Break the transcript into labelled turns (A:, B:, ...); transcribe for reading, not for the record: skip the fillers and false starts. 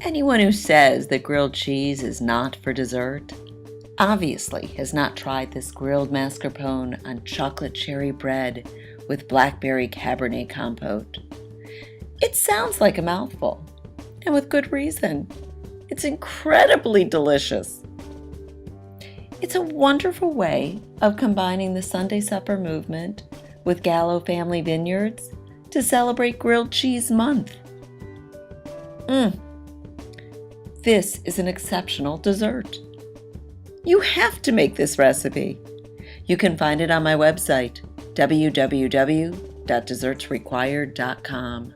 A: Anyone who says that grilled cheese is not for dessert obviously has not tried this grilled mascarpone on chocolate cherry bread with Blackberry Cabernet Compote. It sounds like a mouthful, and with good reason. It's incredibly delicious. It's a wonderful way of combining the Sunday supper movement with Gallo Family Vineyards to celebrate Grilled Cheese Month. This is an exceptional dessert. You have to make this recipe. You can find it on my website, www.dessertsrequired.com.